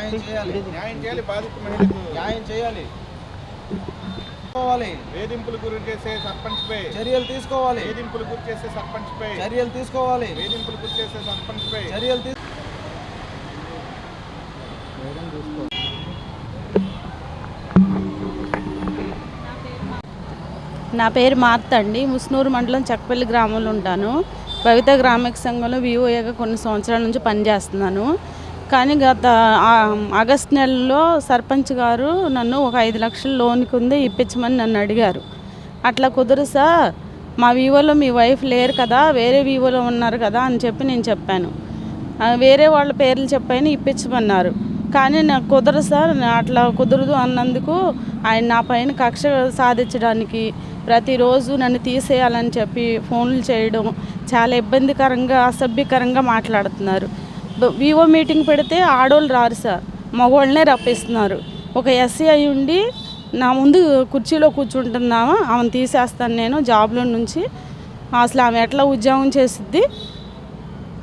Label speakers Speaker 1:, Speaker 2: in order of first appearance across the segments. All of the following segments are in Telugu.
Speaker 1: బాధిత మహిళలకు న్యాయం చేయాలి. వేధింపులు గురి చేసే సర్పంచ్ పై చర్యలు తీసుకోవాలి. వేధింపులు గురి చేసే సర్పంచ్ పై చర్యలు తీసుకోవాలి. వేధింపులు గురి చేసే సర్పంచ్ పై చర్యలు
Speaker 2: నా పేరు మార్త అండి. ముస్నూరు మండలం చక్కపల్లి గ్రామంలో ఉంటాను. భవిత గ్రామిక సంఘంలో విఓఏగా కొన్ని సంవత్సరాల నుంచి పనిచేస్తున్నాను. కానీ గత ఆగస్టు నెలలో సర్పంచ్ గారు నన్ను ఒక 5 లక్షల లోన్కి ఉంది ఇప్పించమని నన్ను అడిగారు. అట్లా కుదరు సార్, మా వివోలో మీ వైఫ్ లేరు కదా, వేరే వివోలో ఉన్నారు కదా అని చెప్పి నేను చెప్పాను. వేరే వాళ్ళ పేర్లు చెప్పాను, ఇప్పించమన్నారు. కానీ నాకు కుదరదు సార్, అట్లా కుదరదు అన్నందుకు ఆయన నా పైన కక్ష సాధించడానికి ప్రతిరోజు నన్ను తీసేయాలని చెప్పి ఫోన్లు చేయడం, చాలా ఇబ్బందికరంగా అసభ్యకరంగా మాట్లాడుతున్నారు. వివో మీటింగ్ పెడితే ఆడోళ్ళు రారు సార్, మగవాళ్ళనే రప్పిస్తున్నారు. ఒక ఎస్సీ అయి ఉండి నా ముందు కుర్చీలో కూర్చుంటున్నామా, ఆమెను తీసేస్తాను నేను జాబ్లో నుంచి, అసలు ఆమె ఎట్లా ఉద్యోగం చేసిద్ది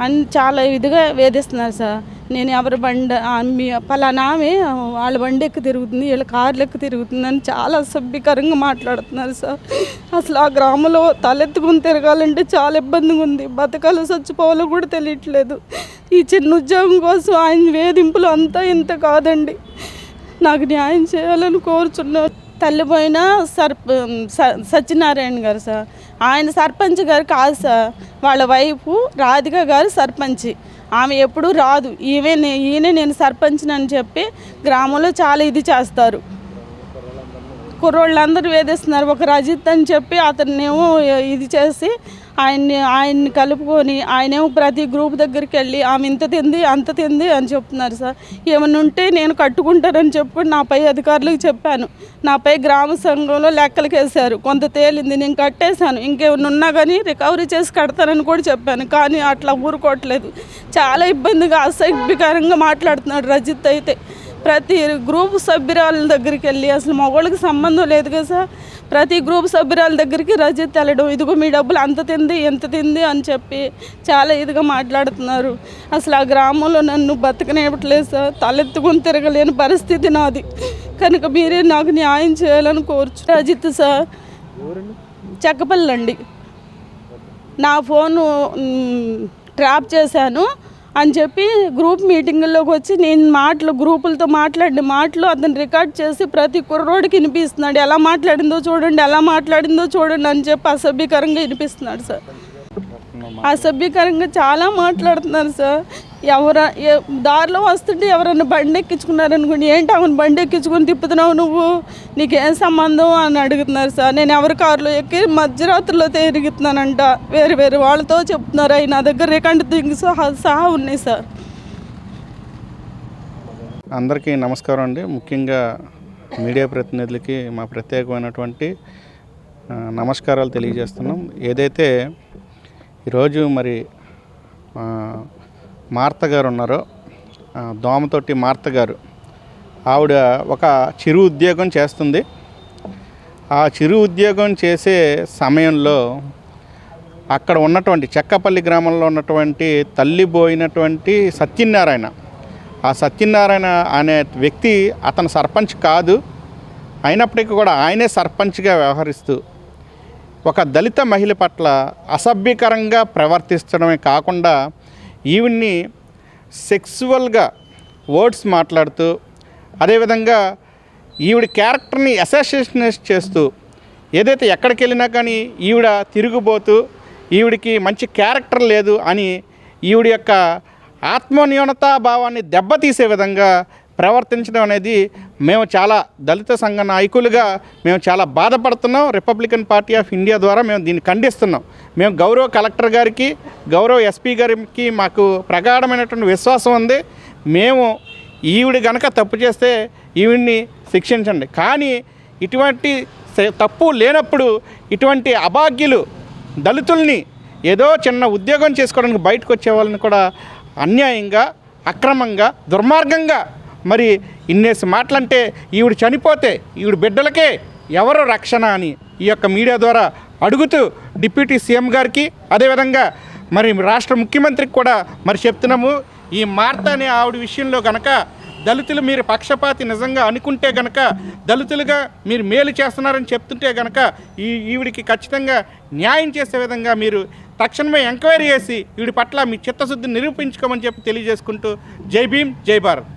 Speaker 2: అని చాలా ఇదిగా వేధిస్తున్నారు సార్. నేను ఎవరి బండి పలానా ఆమె వాళ్ళ బండి ఎక్కి తిరుగుతుంది, వీళ్ళ కార్లు ఎక్కి తిరుగుతుంది అని చాలా అసభ్యకరంగా మాట్లాడుతున్నారు సార్. అసలు ఆ గ్రామంలో తలెత్తుకుని తిరగాలంటే చాలా ఇబ్బందిగా ఉంది. బతకాలో చచ్చిపోవాలో కూడా తెలియట్లేదు. ఈ చిన్న ఉద్యోగం కోసం ఆయన వేధింపులు అంతా ఇంత కాదండి. నాకు న్యాయం చేయాలని కోరుచున్నారు. తల్లిపోయిన సత్యనారాయణ గారు సార్, ఆయన సర్పంచ్ గారు కాదు సార్, వాళ్ళ వైఫ్ రాధిక గారు సర్పంచ్. ఆమె ఎప్పుడు రాదు. ఈయన నేను సర్పంచ్ని అని చెప్పి గ్రామంలో చాలా ఇది చేస్తారు. కుర్రోళ్ళందరూ వేధిస్తున్నారు. ఒక రజిత్ అని చెప్పి అతన్నేమో ఇది చేసి ఆయన్ని కలుపుకొని ఆయనేమో ప్రతి గ్రూప్ దగ్గరికి వెళ్ళి ఆమె ఇంత తింది అంత తింది అని చెప్తున్నారు సార్. ఏమన్నా ఉంటే నేను కట్టుకుంటానని చెప్పుకొని నాపై అధికారులకు చెప్పాను. నాపై గ్రామ సంఘంలో లెక్కలకి వేశారు. కొంత తేలింది, నేను కట్టేశాను. ఇంకేమన్నా ఉన్నా కానీ రికవరీ చేసి కడతానని కూడా చెప్పాను. కానీ అట్లా ఊరుకోవట్లేదు. చాలా ఇబ్బందిగా అసభ్యకరంగా మాట్లాడుతున్నాడు రజిత్. అయితే ప్రతి గ్రూప్ సభ్యురాల దగ్గరికి వెళ్ళి, అసలు మగవాళ్ళకి సంబంధం లేదు కదా సార్, ప్రతి గ్రూప్ సభ్యురాల దగ్గరికి రజిత్ వెళ్ళడం, ఇదిగో మీ డబ్బులు అంత తింది ఎంత తింది అని చెప్పి చాలా ఇదిగా మాట్లాడుతున్నారు. అసలు ఆ గ్రామంలో నన్ను బతకనివ్వట్లేదు సార్. తలెత్తుకొని తిరగలేని పరిస్థితి నాది. కనుక మీరే నాకు న్యాయం చేయాలని కోరుచు. రజిత్ సార్, చెక్కపల్లి అండి. నా ఫోను ట్రాప్ చేశాను అని చెప్పి గ్రూప్ మీటింగుల్లోకి వచ్చి నేను గ్రూపులతో మాట్లాడిన మాటలు అతను రికార్డ్ చేసి ప్రతి కుర్రోడికి వినిపిస్తున్నాడు. ఎలా మాట్లాడిందో చూడండి అని చెప్పి అసభ్యకరంగా వినిపిస్తున్నాడు సార్. అసభ్యకరంగా చాలా మాట్లాడుతున్నారు సార్. దారిలో వస్తుంటే ఎవరన్నా బండి ఎక్కించుకున్నారనుకోండి, ఏంటి ఆమెను బండి ఎక్కించుకొని తిప్పుతున్నావు నువ్వు, నీకేం సంబంధం అని అడుగుతున్నారు సార్. నేను ఎవరి కారులో ఎక్కి మధ్యరాత్రిలో తిరుగుతున్నానంట. వేరే వాళ్ళతో చెప్తున్నారు. అవి నా దగ్గర రికార్డ్ థింగ్స్ సహా ఉన్నాయి సార్.
Speaker 3: అందరికీ నమస్కారం అండి. ముఖ్యంగా మీడియా ప్రతినిధులకి మా ప్రత్యేకమైనటువంటి నమస్కారాలు తెలియజేస్తున్నాం. ఏదైతే ఈరోజు మరి మార్త గారు ఉన్నారో, దోమతోటి మార్త గారు, ఆవిడ ఒక చిరు ఉద్యోగం చేస్తుంది. ఆ చిరు ఉద్యోగం చేసే సమయంలో అక్కడ ఉన్నటువంటి చెక్కపల్లి గ్రామంలో ఉన్నటువంటి తల్లిపోయినటువంటి సత్యనారాయణ, ఆ సత్యనారాయణ అనే వ్యక్తి అతను సర్పంచ్ కాదు, అయినప్పటికీ కూడా ఆయనే సర్పంచ్గా వ్యవహరిస్తూ ఒక దళిత మహిళ పట్ల అసభ్యకరంగా ప్రవర్తించడమే కాకుండా ఈవిడ్ని సెక్సువల్గా వర్డ్స్ మాట్లాడుతూ, అదేవిధంగా ఈవిడ క్యారెక్టర్ని అసోసియేషన్ చేస్తూ, ఏదైతే ఎక్కడికి వెళ్ళినా కానీ ఈవిడ తిరిగిపోతూ ఈవిడికి మంచి క్యారెక్టర్ లేదు అని ఈవిడ యొక్క ఆత్మన్యూనతా భావాన్ని దెబ్బతీసే విధంగా ప్రవర్తించడం అనేది మేము చాలా దళిత సంఘ నాయకులుగా మేము చాలా బాధపడుతున్నాం. రిపబ్లికన్ పార్టీ ఆఫ్ ఇండియా ద్వారా మేము దీన్ని ఖండిస్తున్నాం. మేము గౌరవ కలెక్టర్ గారికి, గౌరవ ఎస్పీ గారికి మాకు ప్రగాఢమైనటువంటి విశ్వాసం ఉంది. మేము ఈవిడ కనుక తప్పు చేస్తే ఈవిడ్ని శిక్షించండి. కానీ ఇటువంటి తప్పు లేనప్పుడు ఇటువంటి అభాగ్యులు దళితుల్ని ఏదో చిన్న ఉద్యోగం చేసుకోవడానికి బయటకు వచ్చే వాళ్ళని కూడా అన్యాయంగా, అక్రమంగా, దుర్మార్గంగా మరి ఇన్నేసి మాటలంటే ఈవిడ చనిపోతే ఈవిడ బిడ్డలకే ఎవరు రక్షణ అని ఈ యొక్క మీడియా ద్వారా అడుగుతూ డిప్యూటీ సీఎం గారికి, అదేవిధంగా మరి రాష్ట్ర ముఖ్యమంత్రికి కూడా మరి చెప్తున్నాము. ఈ మార్త అనే ఆవిడ విషయంలో కనుక దళితులు మీరు పక్షపాతి నిజంగా అనుకుంటే గనక, దళితులుగా మీరు మేలు చేస్తున్నారని చెప్తుంటే గనక ఈవిడికి ఖచ్చితంగా న్యాయం చేసే విధంగా మీరు తక్షణమే ఎంక్వైరీ చేసి వీడి పట్ల మీ చిత్తశుద్ధిని నిరూపించుకోమని చెప్పి తెలియజేసుకుంటూ జై భీమ్, జై భారత్.